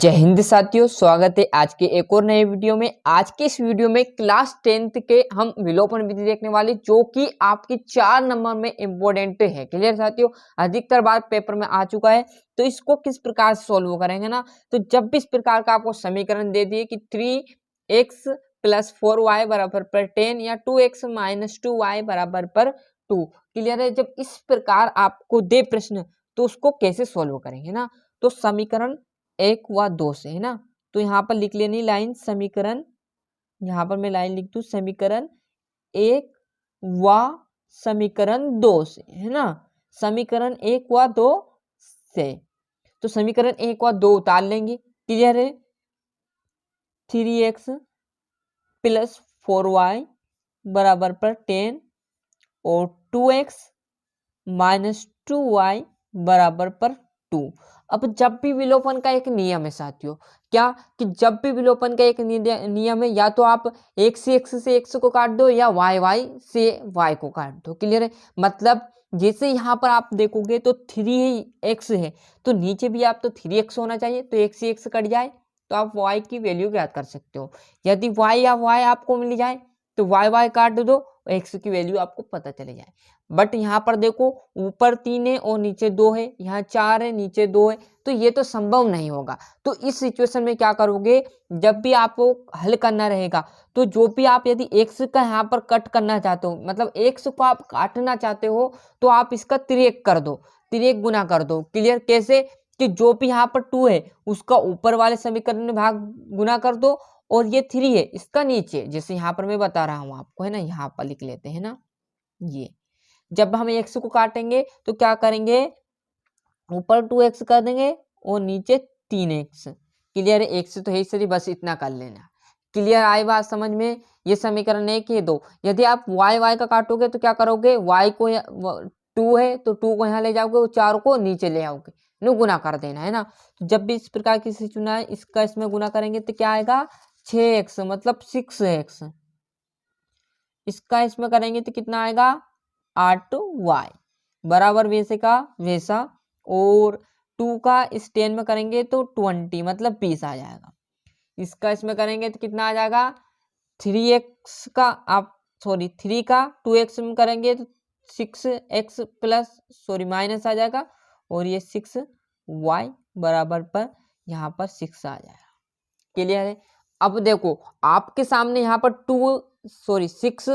जय हिंद साथियों, स्वागत है आज के एक और नए वीडियो में। आज के इस वीडियो में क्लास 10th के हम विलोपन विधि देखने वाले, जो कि आपकी 4 नंबर में इम्पोर्टेंट है। क्लियर साथियों, अधिकतर बार पेपर में आ चुका है। तो इसको किस प्रकार से सोल्व करेंगे ना, तो जब भी इस प्रकार का आपको समीकरण दे दिए कि 3x + 4y बराबर पर 10 या 2x - 2y बराबर पर 2। क्लियर है, जब इस प्रकार आपको दे प्रश्न तो उसको कैसे सोल्व करेंगे ना। तो समीकरण 1 व 2 से, है ना। तो यहाँ पर लिख लेनी लाइन समीकरण, यहाँ पर मैं लाइन लिख दूं समीकरण 1 व समीकरण 2 से, है ना। समीकरण 1 व 2 से, तो समीकरण 1 व 2 उतार लेंगे। क्लियर है, 3x + 4y बराबर पर 10 और 2x - 2y बराबर पर 2। अब जब भी विलोपन का एक नियम है साथियों, क्या कि जब भी विलोपन का एक नियम है, या तो आप x से x को काट दो या y से y को काट दो। क्लियर है, मतलब जैसे यहाँ पर आप देखोगे तो 3x है, तो नीचे भी आप तो 3x होना चाहिए, तो x से x कट जाए तो आप y की वैल्यू ज्ञात कर सकते हो। यदि y या y आपको मिल जाए तो y काट दो, x की वैल्यू आपको पता चले जाए। बट यहाँ पर देखो, ऊपर 3 है और नीचे 2 है, यहाँ 4 है नीचे 2 है, तो ये तो संभव नहीं होगा। तो इस सिचुएशन में क्या करोगे, जब भी आपको हल करना रहेगा, तो जो भी आप यदि x का यहाँ पर कट करना चाहते हो, मतलब x को आप काटना चाहते हो, तो आप इसका 3x कर दो, 3x गुना कर दो। क्लियर, कैसे कि जो भी यहाँ पर 2 है उसका ऊपर वाले समीकरण में भाग गुना कर दो, और ये 3 है इसका नीचे, जैसे यहाँ पर मैं बता रहा हूँ आपको, है ना। यहाँ पर लिख लेते हैं ना, ये जब हम x को काटेंगे तो क्या करेंगे, ऊपर 2x कर देंगे और नीचे 3x। क्लियर है, x तो है ही, बस इतना कर लेना। क्लियर आई बात समझ में। ये समीकरण 1 है 2। यदि आप y का काटोगे तो क्या करोगे, y को 2 है तो 2 को यहाँ ले जाओगे और 4 को नीचे ले आओगे, नो गुना कर देना, है ना। तो जब भी इस प्रकार की स्थिति चुना है, इसका इसमें गुना करेंगे तो क्या आएगा, 6x मतलब 6x। इसका इसमें करेंगे तो कितना आएगा, 8y बराबर वैसे का वैसा, और 2 का इस 10 में करेंगे तो 20 मतलब 20 आ जाएगा। इसका इसमें करेंगे तो कितना आ जाएगा, 3x का आप 3 का 2x में करेंगे तो 6x प्लस माइनस आ जाएगा, और ये 6y बराबर पर यहाँ पर 6 आ जाएगा। क्लियर है। अब देखो आपके सामने यहाँ पर 6x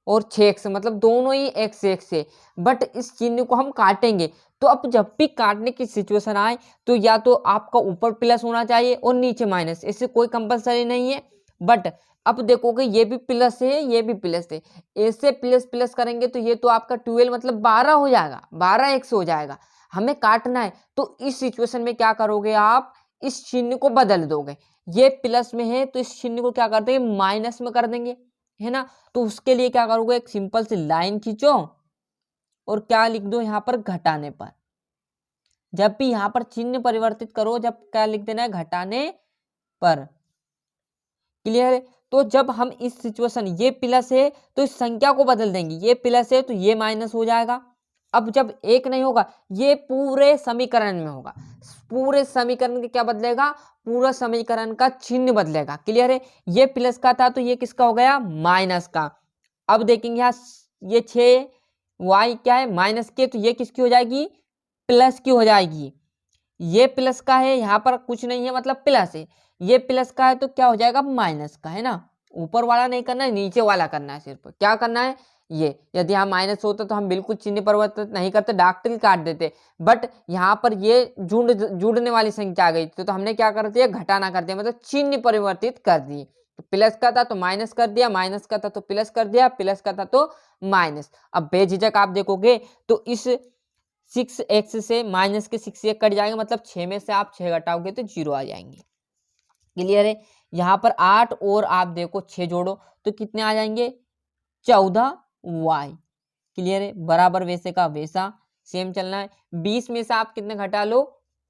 और 6x मतलब दोनों ही x है, बट इस चिन्ह को हम काटेंगे। तो अब जब भी काटने की सिचुएशन आए, तो या तो आपका ऊपर प्लस होना चाहिए और नीचे माइनस, इससे कोई कंपलसरी नहीं है। बट अब देखोगे ये भी प्लस है, ये भी प्लस है, ऐसे प्लस प्लस करेंगे तो ये तो आपका 12 मतलब 12 हो जाएगा, 12x हो जाएगा। हमें काटना है, तो इस सिचुएशन में क्या करोगे, आप इस चिन्ह को बदल दोगे। ये प्लस में है तो इस चिन्ह को क्या कर देंगे, माइनस में कर देंगे, है ना। तो उसके लिए क्या करोगे, एक सिंपल सी लाइन खींचो और क्या लिख दो यहाँ पर, घटाने पर। जब भी यहाँ पर चिन्ह परिवर्तित करो, जब क्या लिख देना है, घटाने पर। क्लियर है। तो जब हम इस सिचुएशन, ये प्लस है तो इस संख्या को बदल देंगे, ये प्लस है तो ये माइनस हो जाएगा। अब जब एक नहीं होगा, ये पूरे समीकरण में होगा, पूरे समीकरण के क्या बदलेगा, पूरा समीकरण का चिन्ह बदलेगा। क्लियर है, ये प्लस का था तो ये किसका हो गया, माइनस का। अब देखेंगे यहाँ ये 6y क्या है, माइनस के, तो ये किसकी हो जाएगी, प्लस की हो जाएगी। ये प्लस का है, यहाँ पर कुछ नहीं है मतलब प्लस है, ये प्लस का है तो क्या हो जाएगा, माइनस का, है ना। ऊपर वाला नहीं करना है, नीचे वाला करना है। सिर्फ क्या करना है, ये यदि यहाँ माइनस होता तो हम बिल्कुल चिन्ह परिवर्तित नहीं करते, डाकटिल काट देते। बट यहाँ पर ये जुड़ने वाली संख्या आ गई तो हमने क्या कर दिया, घटाना कर दिया, मतलब चिन्ह परिवर्तित कर दिए। तो प्लस का था तो माइनस कर दिया, माइनस का था तो प्लस कर दिया, प्लस का था तो माइनस। अब बेझिझक आप देखोगे तो इस 6x से माइनस के 6 कट जाएंगे, मतलब 6 में से आप 6 घटाओगे तो 0 आ जाएंगे। क्लियर है। यहाँ पर 8 और आप देखो 6 जोड़ो तो कितने आ जाएंगे, 14y। क्लियर है, बराबर वैसे का वैसा सेम चलना है। 20 में से आप कितने घटा लो,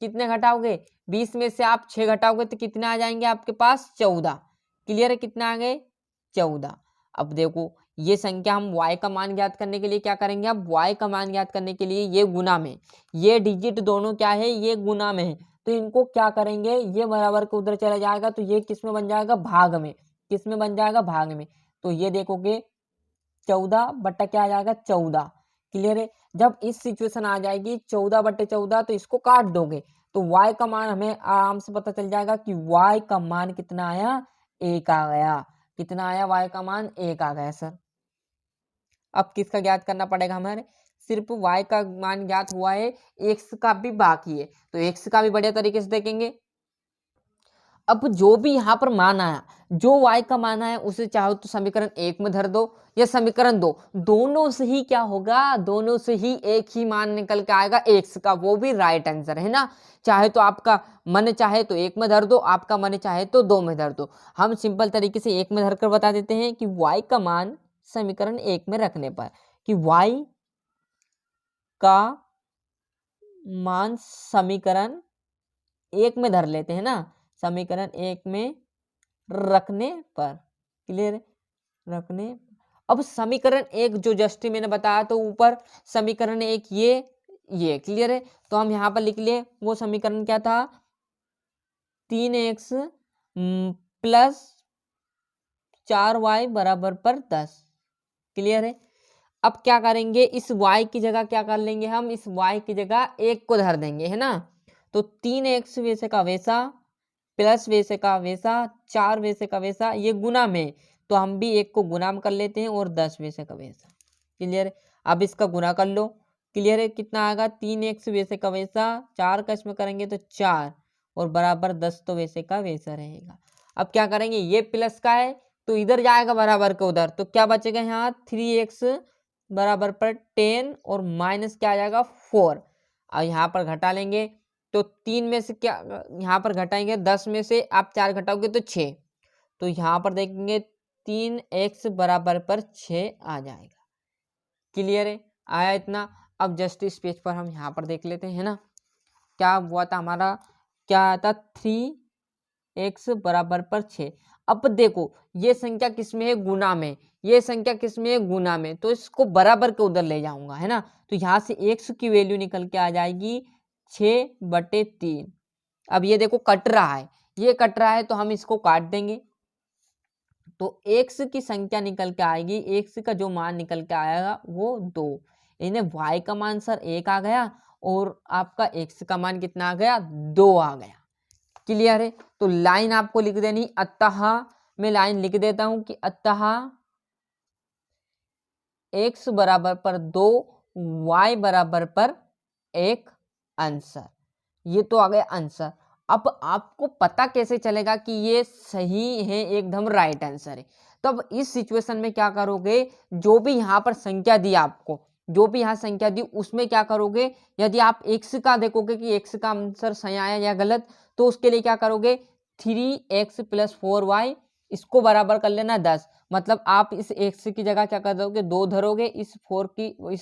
कितने घटाओगे, 20 में से आप 6 घटाओगे तो कितने आ जाएंगे आपके पास, 14। क्लियर है, कितने आ गए, 14। अब देखो ये संख्या हम y का मान ज्ञात करने के लिए क्या करेंगे, अब y का मान ज्ञात करने के लिए ये गुना में, ये डिजिट दोनों क्या है, ये गुना में है, तो इनको क्या करेंगे, ये बराबर के उधर चला जाएगा तो ये किस में बन जाएगा, भाग में। किस में बन जाएगा, भाग में। तो ये देखोगे 14 बट्टा क्या आ जाएगा, 14। क्लियर है। जब इस सिचुएशन आ जाएगी 14/14 तो इसको काट दोगे तो y का मान हमें आराम से पता चल जाएगा कि y का मान कितना आया, 1 आ गया। कितना आया, y का मान 1 आ गया सर। अब किसका ज्ञात करना पड़ेगा, हमारे सिर्फ y का मान ज्ञात हुआ है, x का भी बाकी है, तो x का भी बढ़िया तरीके से देखेंगे। अब जो भी यहाँ पर मान आया, जो y का मान आया उसे चाहो तो समीकरण 1 में धर दो या समीकरण 2, दोनों से ही क्या होगा, दोनों से ही एक ही मान निकल के आएगा x का, वो भी राइट आंसर है ना। चाहे तो आपका मन चाहे तो 1 में धर दो, आपका मन चाहे तो 2 में धर दो। हम सिंपल तरीके से 1 में धर कर बता देते हैं कि y का मान समीकरण 1 में रखने पर, कि y का मान समीकरण 1 में धर लेते हैं ना, समीकरण 1 में रखने पर। क्लियर, रखने। अब समीकरण 1 जो जस्ट मैंने बताया तो ऊपर समीकरण 1 ये क्लियर है। तो हम यहाँ पर लिख लिए, वो समीकरण क्या था, 3x प्लस 4y बराबर पर 10। क्लियर है। अब क्या करेंगे, इस y की जगह क्या कर लेंगे हम, इस y की जगह 1 को धर देंगे, है ना। तो 3x वैसे का वैसा प्लस वैसे का वैसा 4 वैसे का वैसा, ये गुना में, तो हम भी 1 को गुना में कर लेते हैं और 10 वैसे का वैसा। क्लियर है। अब इसका गुना कर लो। क्लियर है। कितना आएगा, 3x वैसे का वैसा, 4 का इसमें करेंगे तो 4 और बराबर 10 तो वैसे का वैसा रहेगा। अब क्या करेंगे, ये प्लस का है तो इधर जाएगा बराबर के उधर, तो क्या बचेगा यहाँ 3x बराबर पर 10 और माइनस क्या आ जाएगा 4। और यहाँ पर घटा लेंगे तो 3 में से क्या यहाँ पर घटाएंगे, 10 में से आप 4 घटाओगे तो 6, तो यहाँ पर देखेंगे 3x बराबर पर 6 आ जाएगा। क्लियर है, आया इतना। अब जस्ट इस पेज पर हम यहाँ पर देख लेते हैं ना, क्या हुआ था हमारा, क्या आया था 3x बराबर पर 6। अब देखो ये संख्या किसमें है, गुना में, ये संख्या किसमें है, गुना में, तो इसको बराबर के उधर ले जाऊंगा, है ना। तो यहाँ से x की वैल्यू निकल के आ जाएगी 6/3। अब ये देखो कट रहा है, ये कट रहा है तो हम इसको काट देंगे, तो x की संख्या निकल के आएगी, x का जो मान निकल के आएगा वो 2। इन्हें y का मान सर 1 आ गया और आपका x का मान कितना आ गया, 2 आ गया। क्लियर है। तो लाइन आपको लिख देनी, अतः मैं लाइन लिख देता हूं कि अतः x बराबर पर 2 y बराबर पर 1 आंसर। ये तो आ गया आंसर। अब आपको पता कैसे चलेगा कि ये सही है, एकदम राइट आंसर है। तो अब इस सिचुएशन में क्या करोगे, जो भी यहाँ पर संख्या दी आपको, जो भी यहाँ संख्या दी उसमें क्या करोगे, यदि आप x का देखोगे कि x का आंसर सही आया या गलत, तो उसके लिए क्या करोगे, 3x + 4y, इसको बराबर कर लेना 10। मतलब आप इस x की जगह क्या कर दोगे, 2 धरोगे, इस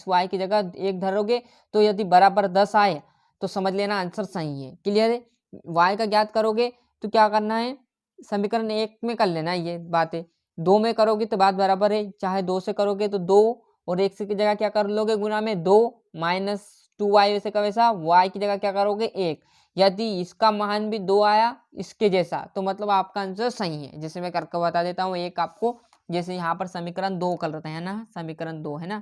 y की जगह 1 धरोगे, तो यदि बराबर 10 आए तो समझ लेना आंसर सही है। क्लियर है। y का ज्ञात करोगे तो क्या करना है, समीकरण 1 में कर लेना ये बातें, 2 में करोगे तो बात बराबर है, चाहे 2 से करोगे तो 2 और x की जगह क्या कर लोगे, गुना में 2 माइनस 2y वैसे का वैसा, y की जगह क्या करोगे 1। यदि इसका मान भी 2 आया इसके जैसा तो मतलब आपका आंसर सही है। जैसे मैं करके बता देता हूँ एक आपको, जैसे यहाँ पर समीकरण 2 करते हैं ना, समीकरण 2 है ना,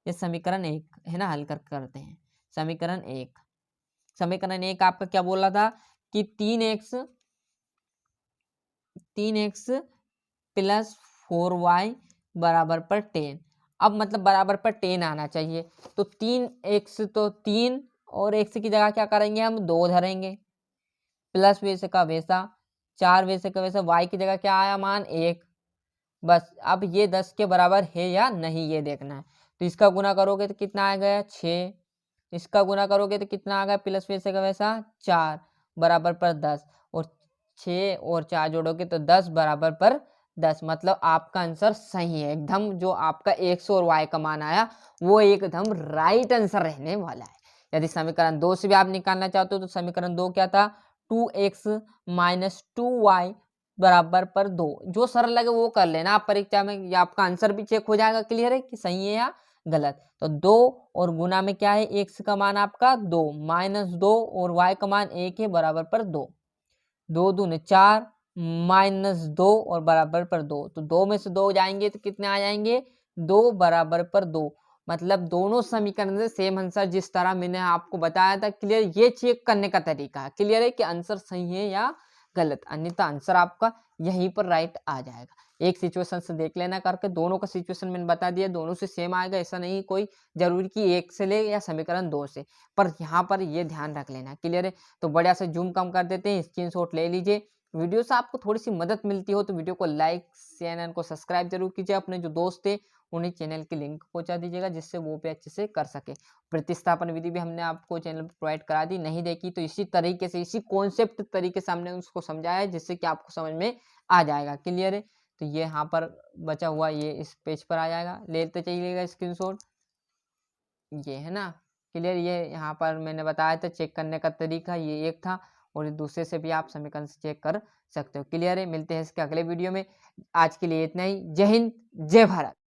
ये समीकरण 1 है ना, हल करते हैं समीकरण 1। समीकरण 1 आपका क्या बोला था कि 3x + 4y बराबर पर 10। अब मतलब बराबर पर 10 आना चाहिए, तो 3x तो 3 और x की जगह क्या करेंगे हम 2 धरेंगे, प्लस वैसे का वैसा 4 वैसे का वैसा, y की जगह क्या आया मान 1। बस अब ये 10 के बराबर है या नहीं ये देखना है। तो इसका गुना करोगे तो कितना आ गया 6, इसका गुना करोगे तो कितना आ गया प्लस वैसे का वैसा 4 बराबर पर 10, और 6 और 4 जोड़ोगे तो 10 बराबर पर 10। मतलब आपका आंसर सही है एकदम, जो आपका x और y का मान आया वो एकदम राइट आंसर रहने वाला है। यदि समीकरण 2 से भी आप निकालना चाहते हो तो समीकरण 2 क्या था, 2x - 2y बराबर पर 2। जो सरल लगे वो कर लेना आप परीक्षा में, या आपका आंसर भी चेक हो जाएगा क्लियर है कि सही है या गलत। तो 2 और गुना में क्या है, x का मान आपका 2 माइनस 2 और y का मान 1 है बराबर पर 2, 2 दूने 4 माइनस 2 और बराबर पर 2, तो 2 में से 2 जाएंगे तो कितने आ जाएंगे, 2 बराबर पर 2। मतलब दोनों समीकरण से सेम आंसर, जिस तरह मैंने आपको बताया था। क्लियर, ये चेक करने का तरीका है। क्लियर है कि आंसर सही है या गलत, अन्यथा आंसर आपका यहीं पर राइट आ जाएगा। एक सिचुएशन से देख लेना करके, दोनों का सिचुएशन मैंने बता दिया, दोनों से सेम आएगा, ऐसा नहीं कोई जरूरी कि एक से ले या समीकरण 2 से, पर यहाँ पर ये ध्यान रख लेना। क्लियर है, तो बढ़िया से जूम कम कर देते हैं, स्क्रीनशॉट ले लीजिए। वीडियो से आपको थोड़ी सी मदद मिलती हो तो वीडियो को लाइक, चैनल को सब्सक्राइब जरूर कीजिए। अपने जो दोस्त है उन्हें चैनल की लिंक पहुंचा दीजिएगा, जिससे वो भी अच्छे से कर सके। प्रतिस्थापन विधि भी हमने आपको चैनल पर प्रोवाइड करा दी, नहीं देखी तो इसी तरीके से, इसी कॉन्सेप्ट तरीके से हमने उसको समझाया है, जिससे कि आपको समझ में आ जाएगा। क्लियर है, तो ये यहाँ पर बचा हुआ ये इस पेज पर आ जाएगा, लेते चलिएगा स्क्रीनशॉट, ये है ना। क्लियर, ये यहाँ पर मैंने बताया था चेक करने का तरीका, ये एक था, और दूसरे से भी आप समीकरण से चेक कर सकते हो। क्लियर है, मिलते हैं इसके अगले वीडियो में। आज के लिए इतना ही। जय हिंद, जय भारत।